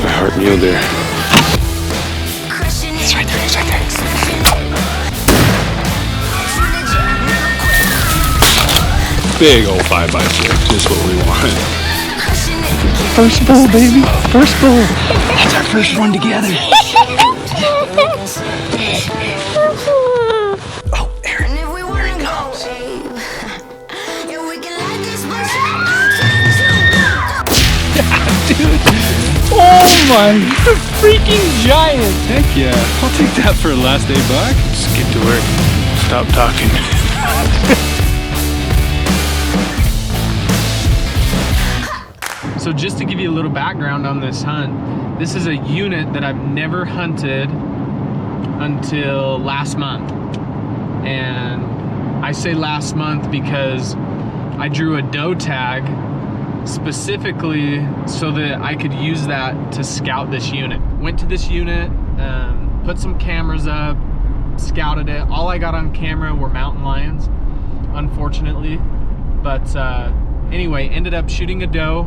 my heart mule deer. It's right there, it's right there. Big old 5x6, just what we want. First bull, baby, first bull. That's our first one together. Oh, Aaron, here he comes. Dude, oh my, you're a freaking giant. Heck yeah, I'll take that for a last day buck. Just get to work, stop talking. So just to give you a little background on this hunt, this is a unit that I've never hunted until last month. And I say last month because I drew a doe tag specifically so that I could use that to scout this unit. Went to this unit, put some cameras up, scouted it. All I got on camera were mountain lions, unfortunately. But anyway, ended up shooting a doe,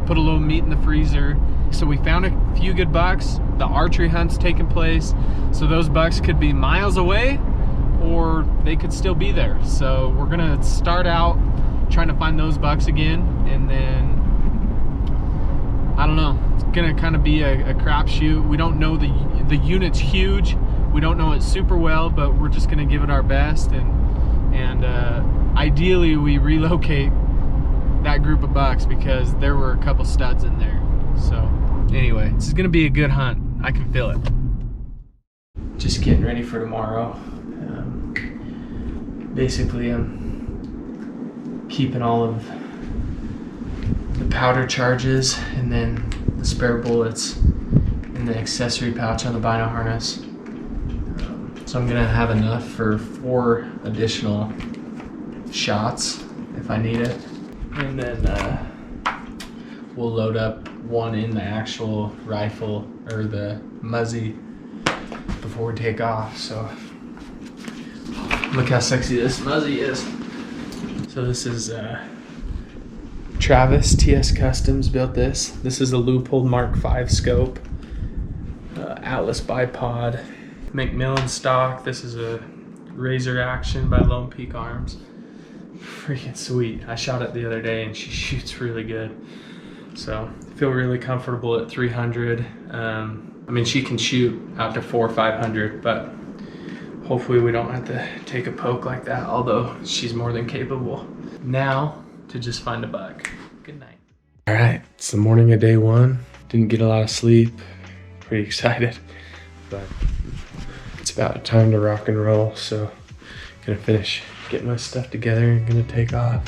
put a little meat in the freezer. So we found a few good bucks. The archery hunt's taking place, so those bucks could be miles away or they could still be there. So we're gonna start out trying to find those bucks again, and then I don't know, it's gonna kind of be a crapshoot. We don't know, the unit's huge, we don't know it super well, but we're just gonna give it our best, and ideally we relocate that group of bucks because there were a couple studs in there. So anyway, this is gonna be a good hunt. I can feel it. Just getting ready for tomorrow. Basically I'm keeping all of the powder charges and then the spare bullets in the accessory pouch on the bino harness. So I'm gonna have enough for 4 additional shots if I need it. And then we'll load up one in the actual rifle or the Muzzy before we take off. So look how sexy this Muzzy is. So this is Travis TS Customs built this. This is a Leupold Mark V scope, Atlas bipod, Macmillan stock. This is a Razor Action by Lone Peak Arms. Freaking sweet. I shot it the other day and she shoots really good. So I feel really comfortable at 300. I mean, she can shoot out to 400 or 500, but hopefully we don't have to take a poke like that, although she's more than capable. Now to just find a buck. Good night. All right, it's the morning of day 1. Didn't get a lot of sleep. Pretty excited, but it's about time to rock and roll. So gonna finish getting my stuff together and gonna take off.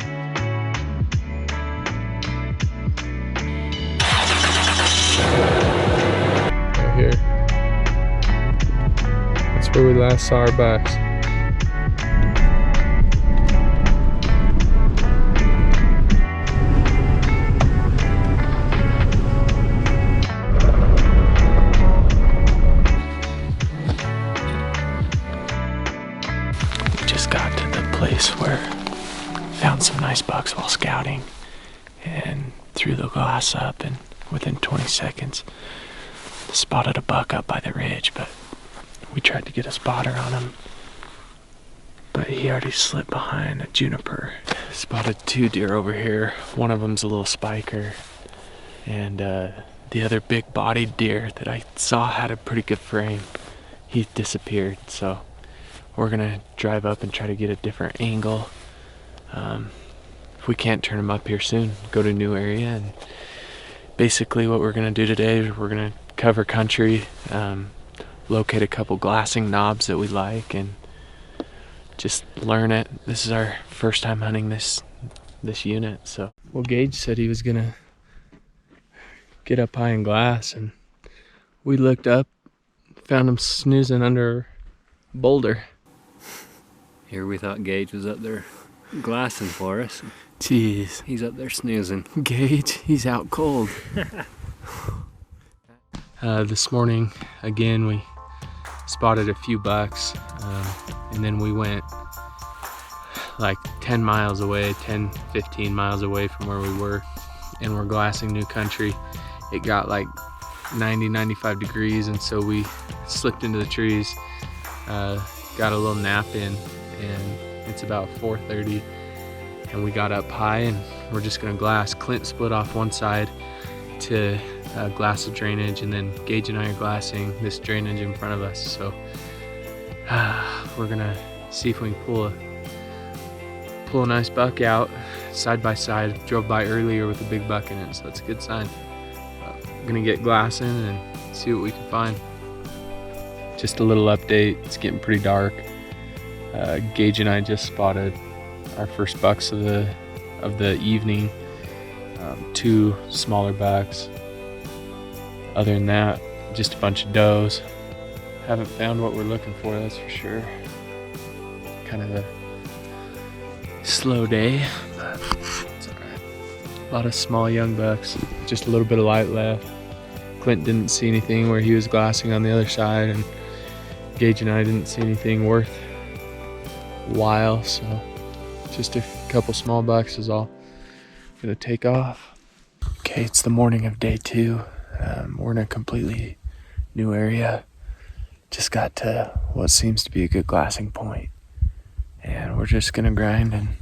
Right here. That's where we last saw our bucks. We just got to the place where found some nice bucks while scouting and threw the glass up, and within 20 seconds spotted a buck up by the ridge, but we tried to get a spotter on him, but he already slipped behind a juniper. Spotted 2 deer over here. One of them's a little spiker, and the other big bodied deer that I saw had a pretty good frame, he disappeared. So we're gonna drive up and try to get a different angle. If we can't turn him up here soon, go to a new area. And basically what we're gonna do today is we're gonna cover country, locate a couple glassing knobs that we like, and just learn it. This is our first time hunting this unit. So, well, Gage said he was gonna get up high in glass, and we looked up, found him snoozing under a boulder. Here we thought Gage was up there glassing for us. Jeez. He's up there snoozing. Gage, he's out cold. This morning, again, we spotted a few bucks, and then we went like 10 miles away, 10, 15 miles away from where we were, and we're glassing new country. It got like 90, 95 degrees, and so we slipped into the trees, got a little nap in, and it's about 4:30, and we got up high and we're just gonna glass. Clint split off one side to glass the drainage, and then Gage and I are glassing this drainage in front of us. So we're gonna see if we can pull a nice buck out side by side. Drove by earlier with a big buck in it, so that's a good sign. We're gonna get glassing and see what we can find. Just a little update, it's getting pretty dark. Gage and I just spotted our first bucks of the evening, 2 smaller bucks. Other than that, just a bunch of does. Haven't found what we're looking for, that's for sure. Kind of a slow day, but it's alright. A lot of small young bucks, just a little bit of light left. Clint didn't see anything where he was glassing on the other side, and Gage and I didn't see anything worth while, so just a couple small bucks is all. Gonna take off. Okay, it's the morning of day 2. We're in a completely new area. Just got to what seems to be a good glassing point, and we're just gonna grind and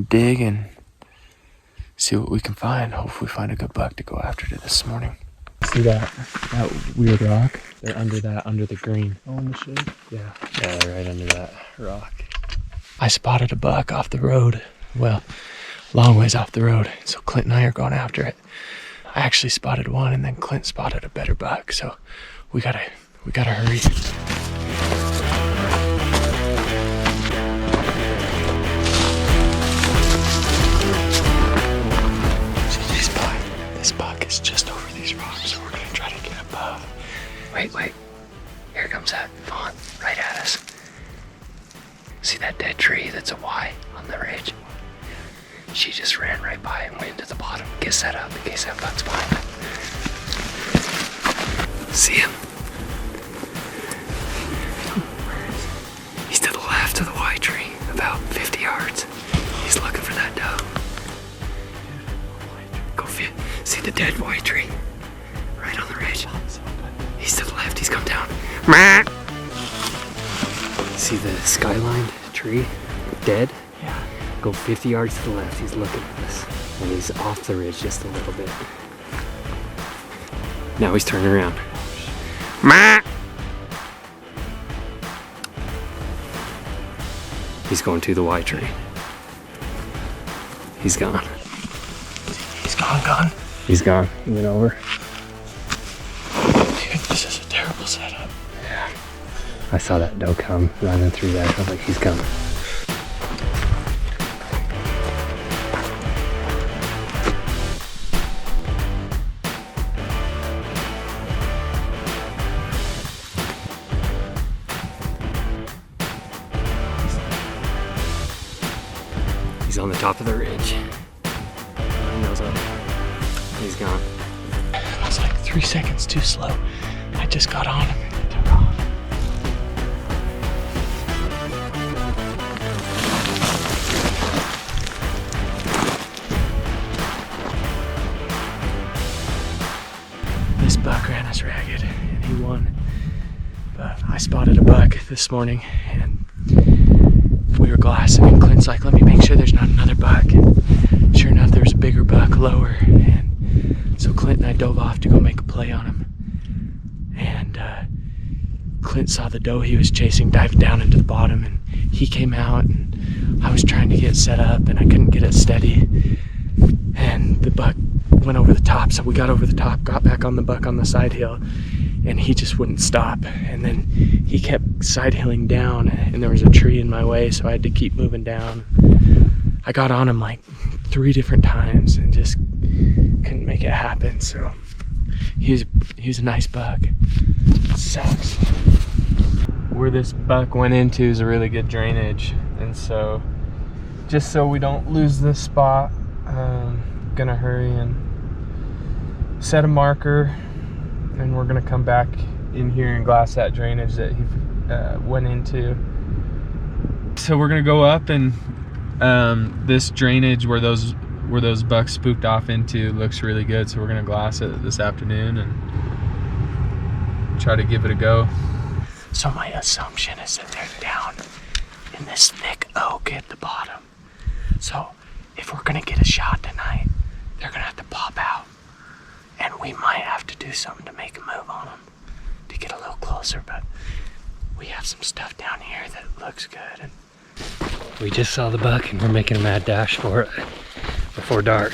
dig and see what we can find. Hopefully find a good buck to go after this morning. See that weird rock? They're under the green. Oh, in the shade? Yeah, they're right under that rock. I spotted a buck off the road. Well, long ways off the road. So Clint and I are going after it. I actually spotted one, and then Clint spotted a better buck. So we gotta hurry. This buck is just over these rocks, so we're gonna try to get above. Wait. Here comes that fawn right at us. See that dead tree that's a Y on the ridge? She just ran right by and went to the bottom. Get set up in case that buck's behind it. See him? He's to the left of the Y tree, about 50 yards. He's looking for that doe. Go fit. See the dead Y tree? Right on the ridge. He's to the left, he's come down. See the skyline tree? Dead? Yeah. Go 50 yards to the left, he's looking at us. And he's off the ridge just a little bit. Now he's turning around. He's going to the Y tree. He's gone. He's gone? He's gone. He went over. Dude, this is a terrible setup. Yeah. I saw that doe come running through there. I was like, he's coming. He's on the top of the ridge. Nose up. He's gone. I was like 3 seconds too slow. I just got on him and took off. This buck ran us ragged and he won. But I spotted a buck this morning and we were glassing, and Clint's like, let me make sure there's not another buck. And sure enough, there was a bigger buck lower. And so Clint and I dove off to go make a play on him. And Clint saw the doe he was chasing dive down into the bottom, and he came out, and I was trying to get set up and I couldn't get it steady. And the buck went over the top, so we got over the top, got back on the buck on the side hill, and he just wouldn't stop. And then he kept side hilling down, and there was a tree in my way, so I had to keep moving down. I got on him like 3 different times and just couldn't make it happen. So he was a nice buck. It sucks. Where this buck went into is a really good drainage, and so just so we don't lose this spot, gonna hurry and set a marker, and we're gonna come back in here and glass that drainage that he went into. So we're gonna go up, and this drainage where those bucks spooked off into looks really good, so we're gonna glass it this afternoon and try to give it a go. So my assumption is that they're down in this thick oak at the bottom. So if we're gonna get a shot tonight, they're gonna have to pop out. And we might have to do something to make a move on them to get a little closer, but we have some stuff down here that looks good. And we just saw the buck and we're making a mad dash for it before dark.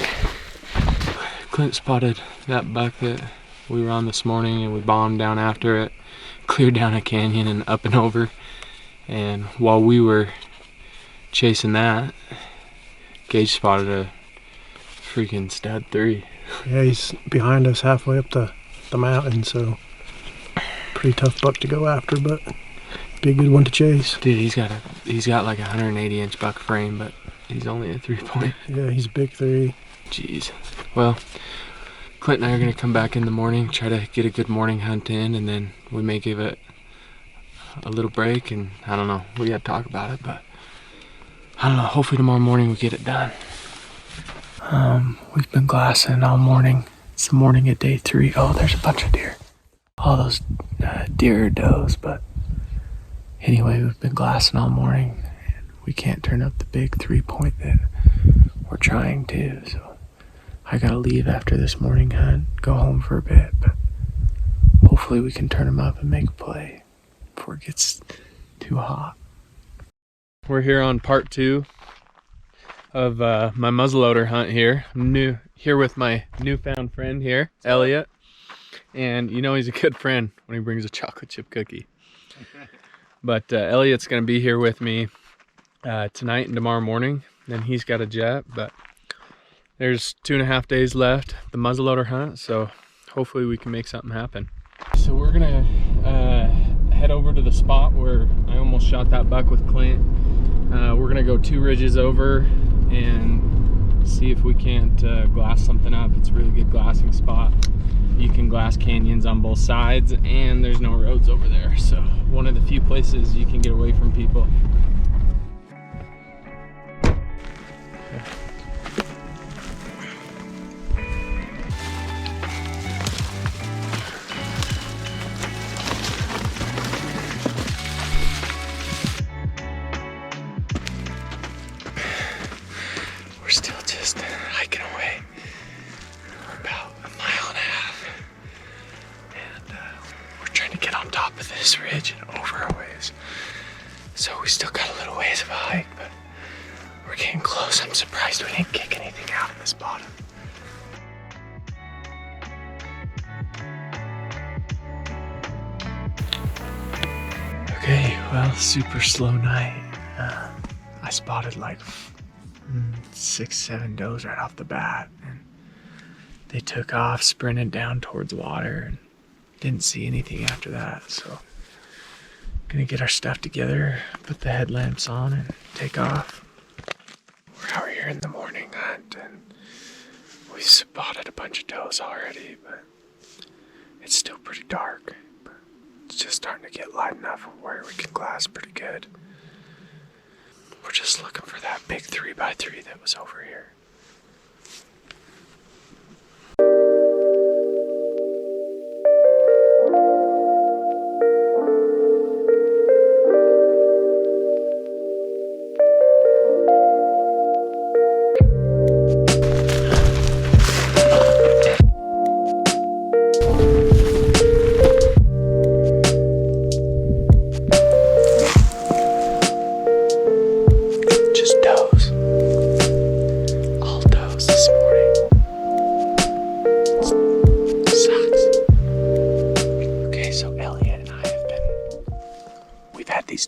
Clint spotted that buck that we were on this morning, and we bombed down after it, cleared down a canyon and up and over. And while we were chasing that, Gage spotted a freaking stud 3. Yeah, he's behind us halfway up the mountain, so pretty tough buck to go after, but be a good one to chase. Dude, he's got like a 180-inch buck frame, but he's only a 3-point. Yeah, he's big 3. Jeez. Well, Clint and I are gonna come back in the morning, try to get a good morning hunt in, and then we may give it a little break, and I don't know, we gotta talk about it, but I don't know, hopefully tomorrow morning we get it done. We've been glassing all morning. It's the morning of day 3. Oh, there's a bunch of deer. All those deer are does, but anyway, we've been glassing all morning, and we can't turn up the big 3-point that we're trying to, so I gotta leave after this morning hunt, go home for a bit, but hopefully we can turn them up and make a play before it gets too hot. We're here on part 2 of my muzzleloader hunt here. I'm here with my newfound friend here, Elliot. And you know he's a good friend when he brings a chocolate chip cookie. But Elliot's gonna be here with me tonight and tomorrow morning. Then he's got a jet, but there's 2.5 days left, the muzzleloader hunt, so hopefully we can make something happen. So we're gonna head over to the spot where I almost shot that buck with Clint. We're gonna go 2 ridges over and see if we can't glass something up. It's a really good glassing spot. You can glass canyons on both sides, and there's no roads over there, so one of the few places you can get away from people. We're still just hiking away. We're about 1.5 miles, and we're trying to get on top of this ridge and over our ways. So we still got a little ways of a hike, but we're getting close. I'm surprised we didn't kick anything out of this bottom. Okay, well, super slow night. I spotted like 6-7 does right off the bat, and they took off, sprinted down towards water, and didn't see anything after that. So gonna get our stuff together, put the headlamps on, and take off. We're out here in the morning hunt, and we spotted a bunch of does already, but it's still pretty dark. But it's just starting to get light enough where we can glass pretty good. We're just looking for that big 3x3 that was over here.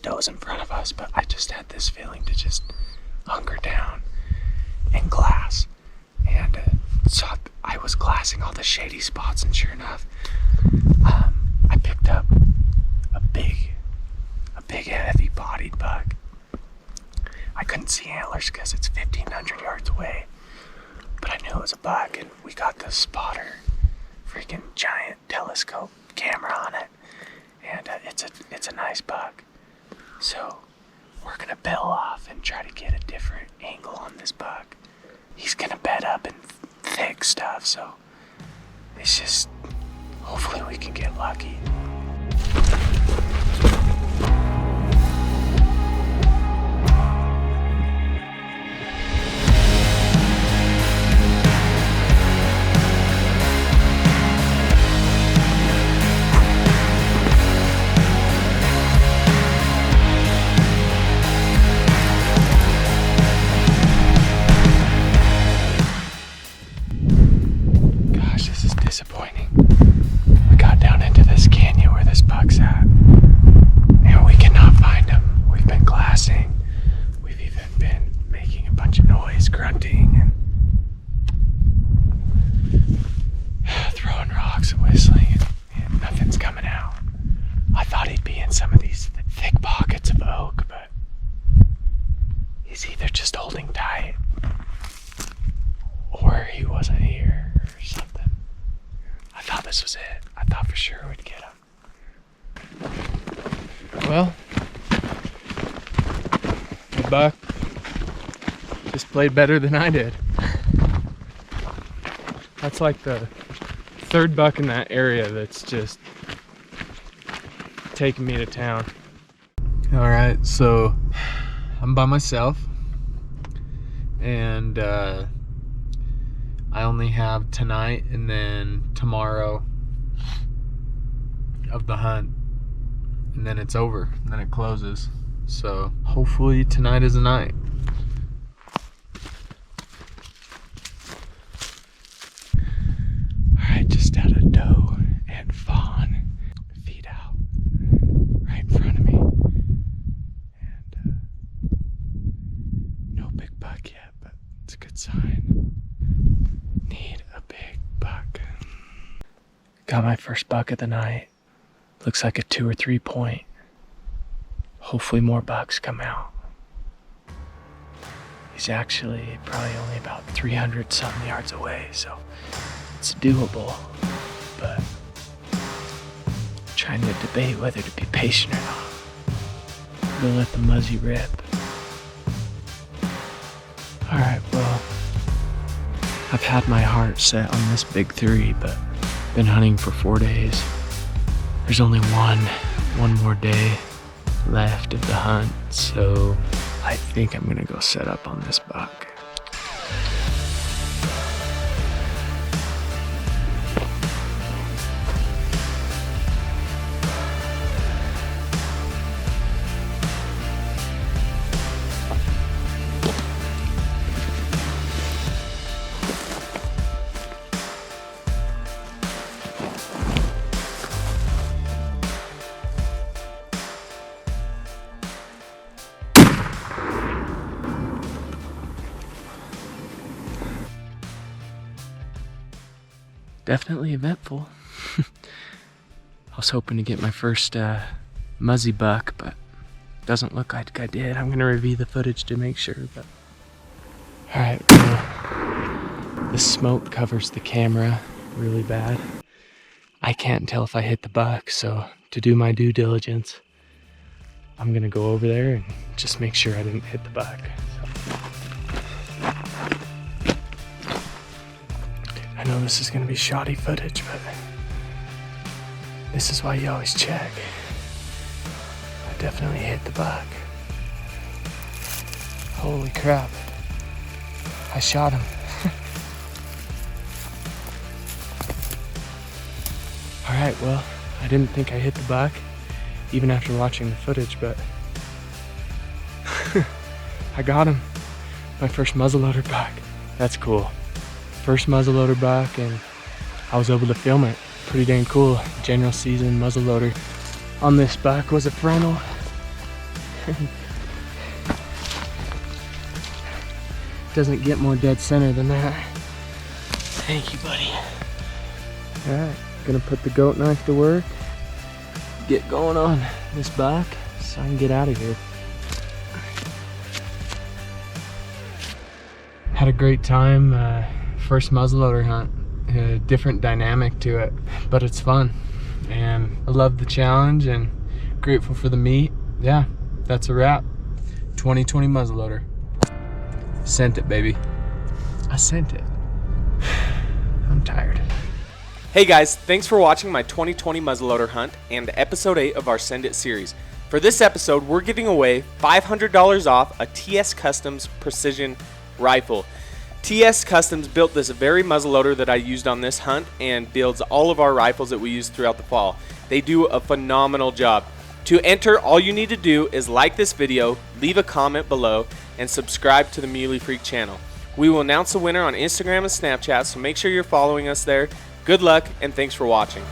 Does in front of us, but I just had this feeling to just hunker down and glass, and so I was glassing all the shady spots, and sure enough, I picked up a big heavy bodied buck. I couldn't see antlers because it's 1,500 yards away, but I knew it was a buck, and we got the spotter freaking giant telescope camera on it, and it's a nice buck. So we're gonna bail off and try to get a different angle on this buck. He's gonna bed up in thick stuff, so it's just, hopefully we can get lucky. Disappointing. We got down into this canyon where this buck's at, and we cannot find him. We've been glassing. We've even been making a bunch of noise, grunting, and throwing rocks and whistling, and nothing's coming out. I thought he'd be in some of these thick pockets of oak, but he's either just holding tight or he wasn't here or something. I thought this was it. I thought for sure we'd get him. Well, the buck just played better than I did. That's like the third buck in that area that's just taking me to town. All right, so I'm by myself, and I only have tonight and then tomorrow of the hunt, and then it's over, and then it closes. So hopefully tonight is the night. All right, just out of doe and fawn, feet out right in front of me, and no big buck yet, but it's a good sign. Need a big buck. Got my first buck of the night. Looks like a 2 or 3 point. Hopefully more bucks come out. He's actually probably only about 300 something yards away, so it's doable, but I'm trying to debate whether to be patient or not. I'm gonna let the muzzy rip. Alright, well, I've had my heart set on this big 3, but been hunting for 4 days. There's only one more day left of the hunt, so I think I'm gonna go set up on this buck. Definitely eventful. I was hoping to get my first muzzy buck, but doesn't look like I did. I'm gonna review the footage to make sure. But all right, well, the smoke covers the camera really bad. I can't tell if I hit the buck, so to do my due diligence, I'm gonna go over there and just make sure I didn't hit the buck. I know this is gonna be shoddy footage, but this is why you always check. I definitely hit the buck. Holy crap. I shot him. Alright, well, I didn't think I hit the buck, even after watching the footage, but I got him. My first muzzleloader buck. That's cool. First muzzleloader buck, and I was able to film it. Pretty dang cool. General season muzzleloader on this buck was a frontal. Doesn't get more dead center than that. Thank you, buddy. Alright, gonna put the goat knife to work. Get going on this buck so I can get out of here. Had a great time. First muzzleloader hunt. A different dynamic to it, but it's fun. And I love the challenge and grateful for the meat. Yeah, that's a wrap. 2020 muzzleloader. Sent it, baby. I sent it. I'm tired. Hey guys, thanks for watching my 2020 muzzleloader hunt and episode 8 of our Send It series. For this episode, we're giving away $500 off a TS Customs Precision Rifle. TS Customs built this very muzzleloader that I used on this hunt and builds all of our rifles that we use throughout the fall. They do a phenomenal job. To enter, all you need to do is like this video, leave a comment below, and subscribe to the Muley Freak channel. We will announce the winner on Instagram and Snapchat, so make sure you're following us there. Good luck, and thanks for watching.